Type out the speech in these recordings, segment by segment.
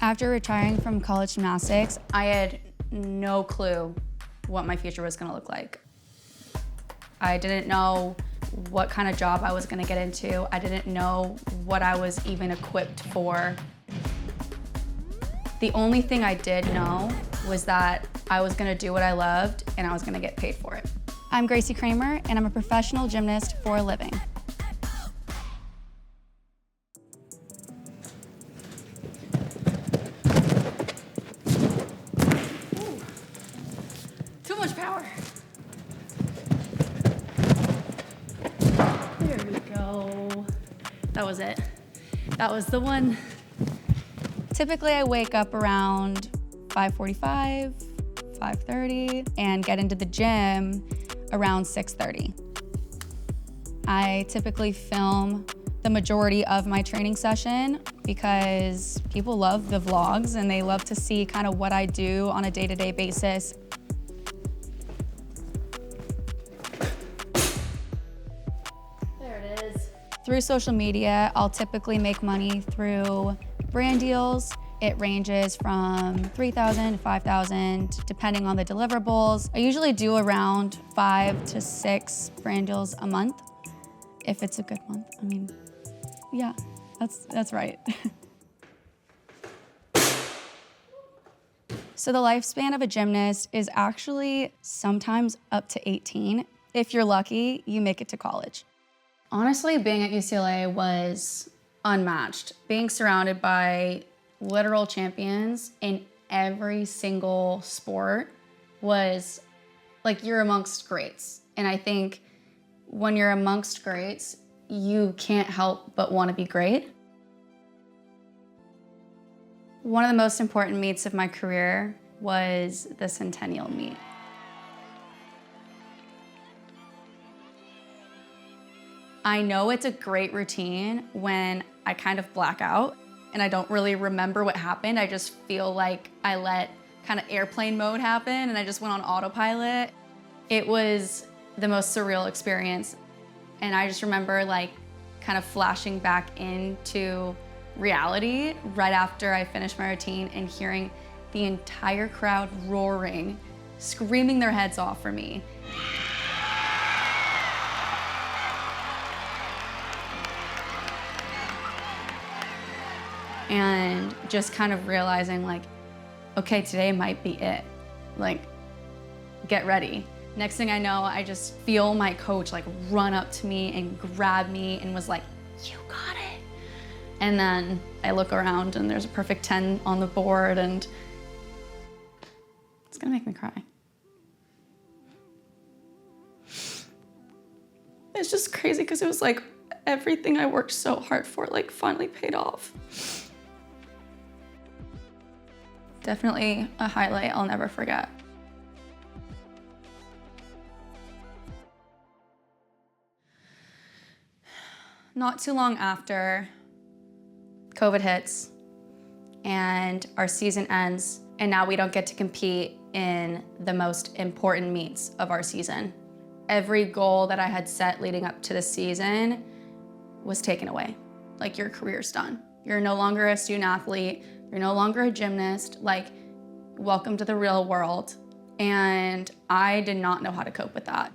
After retiring from college gymnastics, I had no clue what my future was gonna look like. I didn't know what kind of job I was gonna get into. I didn't know what I was even equipped for. The only thing I did know was that I was gonna do what I loved and I was gonna get paid for it. I'm Gracie Kramer, and I'm a professional gymnast for a living. Ooh. Too much power. There we go. That was it. That was the one. Typically, I wake up around 5:45, 5:30, and get into the gym around 6:30. I typically film the majority of my training session because people love the vlogs and they love to see kind of what I do on a day-to-day basis. There it is. Through social media, I'll typically make money through brand deals. It ranges from $3,000 to $5,000, depending on the deliverables. I usually do around 5 to 6 brand deals a month, if it's a good month. I mean, yeah, that's right. So the lifespan of a gymnast is actually sometimes up to 18. If you're lucky, you make it to college. Honestly, being at UCLA was unmatched. Being surrounded by literal champions in every single sport was like you're amongst greats. And I think when you're amongst greats, you can't help but want to be great. One of the most important meets of my career was the Centennial meet. I know it's a great routine when I kind of black out and I don't really remember what happened. I just feel like I let kind of airplane mode happen and I just went on autopilot. It was the most surreal experience. And I just remember like kind of flashing back into reality right after I finished my routine and hearing the entire crowd roaring, screaming their heads off for me. And just kind of realizing like, okay, today might be it. Like, get ready. Next thing I know, I just feel my coach like run up to me and grab me and was like, you got it. And then I look around and there's a perfect 10 on the board and it's gonna make me cry. It's just crazy because it was like everything I worked so hard for like finally paid off. Definitely a highlight I'll never forget. Not too long after, COVID hits and our season ends, and now we don't get to compete in the most important meets of our season. Every goal that I had set leading up to the season was taken away. Like, your career's done. You're no longer a student athlete. You're no longer a gymnast. Like, welcome to the real world. And I did not know how to cope with that.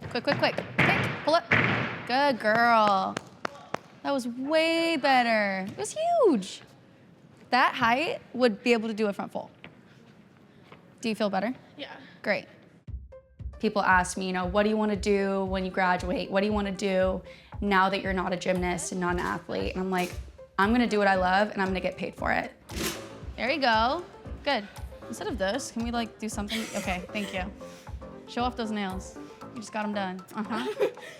Quick, quick, quick. Kick, pull up. Good girl. That was way better. It was huge. That height would be able to do a front full. Do you feel better? Yeah. Great. People ask me, you know, what do you want to do when you graduate? What do you want to do now that you're not a gymnast and not an athlete? And I'm like, I'm gonna do what I love and I'm gonna get paid for it. There you go. Good. Instead of this, can we like do something? Okay, thank you. Show off those nails. You just got them done.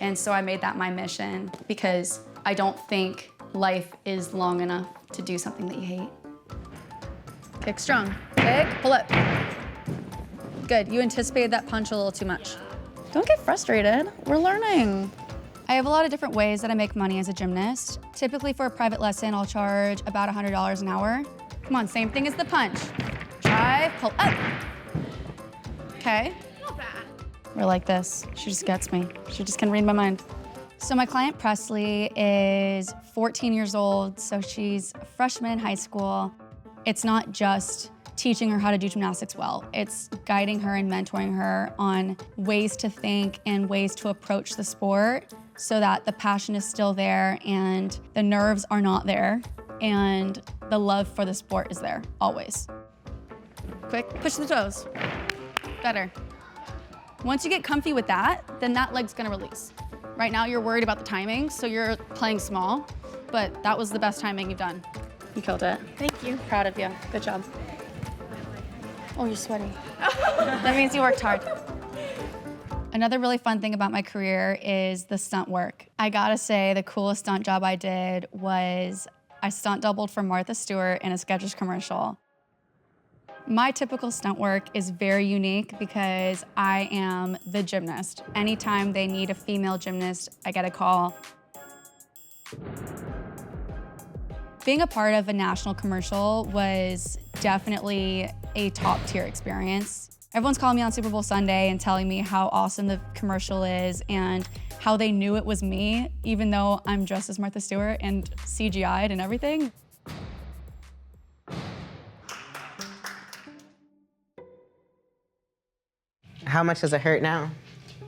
And so I made that my mission because I don't think life is long enough to do something that you hate. Kick strong. Kick, pull up. Good, you anticipated that punch a little too much. Don't get frustrated, we're learning. I have a lot of different ways that I make money as a gymnast. Typically for a private lesson, I'll charge about $100 an hour. Come on, same thing as the punch. Drive, pull up. Okay. Not bad. We're like this. She just gets me. She just can read my mind. So my client Presley is 14 years old, so she's a freshman in high school. It's not just teaching her how to do gymnastics well. It's guiding her and mentoring her on ways to think and ways to approach the sport so that the passion is still there and the nerves are not there and the love for the sport is there, always. Quick, push the toes. Better. Once you get comfy with that, then that leg's gonna release. Right now you're worried about the timing, so you're playing small, but that was the best timing you've done. You killed it. Thank you. Proud of you, good job. Oh, you're sweaty. That means you worked hard. Another really fun thing about my career is the stunt work. I gotta say, the coolest stunt job I did was I stunt doubled for Martha Stewart in a Skechers commercial. My typical stunt work is very unique because I am the gymnast. Anytime they need a female gymnast, I get a call. Being a part of a national commercial was definitely a top-tier experience. Everyone's calling me on Super Bowl Sunday and telling me how awesome the commercial is and how they knew it was me, even though I'm dressed as Martha Stewart and CGI'd and everything. How much does it hurt now?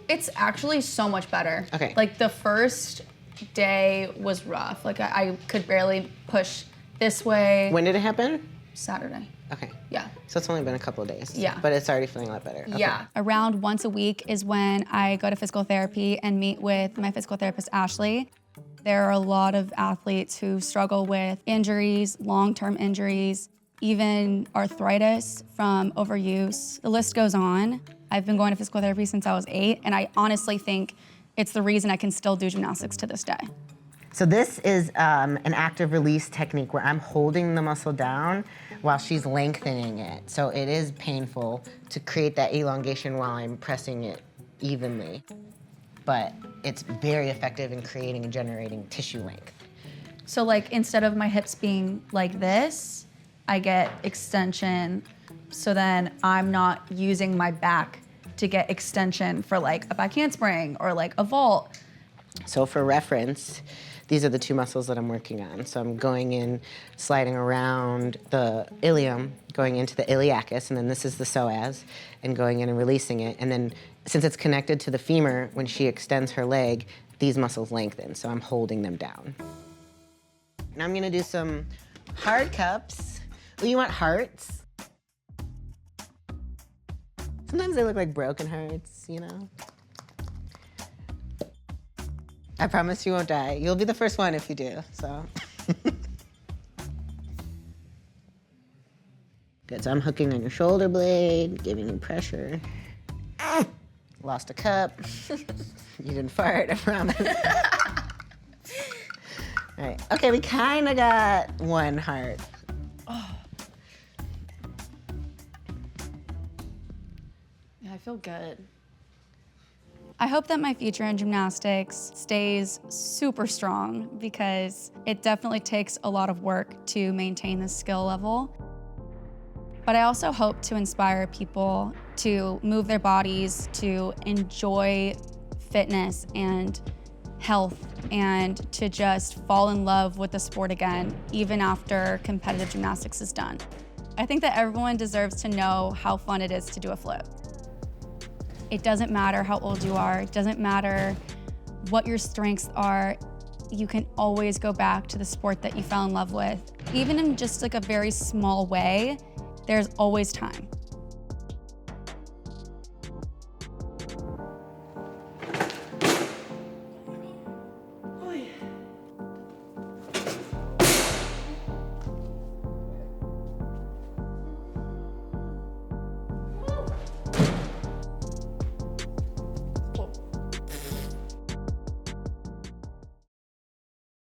It's actually so much better. Okay. Like the first day was rough. Like I could barely push this way. When did it happen? Saturday. Okay. Yeah. So it's only been a couple of days. Yeah. But it's already feeling a lot better. Okay. Yeah. Around once a week is when I go to physical therapy and meet with my physical therapist, Ashley. There are a lot of athletes who struggle with injuries, long-term injuries, even arthritis from overuse. The list goes on. I've been going to physical therapy since I was 8, and I honestly think it's the reason I can still do gymnastics to this day. So this is an active release technique where I'm holding the muscle down while she's lengthening it. So it is painful to create that elongation while I'm pressing it evenly. But it's very effective in creating and generating tissue length. So like instead of my hips being like this, I get extension, so then I'm not using my back to get extension for like a back handspring or like a vault. So for reference, these are the two muscles that I'm working on. So I'm going in, sliding around the ilium, going into the iliacus, and then this is the psoas, and going in and releasing it. And then since it's connected to the femur, when she extends her leg, these muscles lengthen, so I'm holding them down. Now I'm gonna do some hard cups. Oh, you want hearts? Sometimes they look like broken hearts, you know? I promise you won't die. You'll be the first one if you do, so. Good, so I'm hooking on your shoulder blade, giving you pressure. Lost a cup. You didn't fart, I promise. All right, okay, we kinda got one heart. Yeah, I feel good. I hope that my future in gymnastics stays super strong because it definitely takes a lot of work to maintain this skill level. But I also hope to inspire people to move their bodies, to enjoy fitness and health, and to just fall in love with the sport again, even after competitive gymnastics is done. I think that everyone deserves to know how fun it is to do a flip. It doesn't matter how old you are, it doesn't matter what your strengths are, you can always go back to the sport that you fell in love with. Even in just like a very small way, there's always time.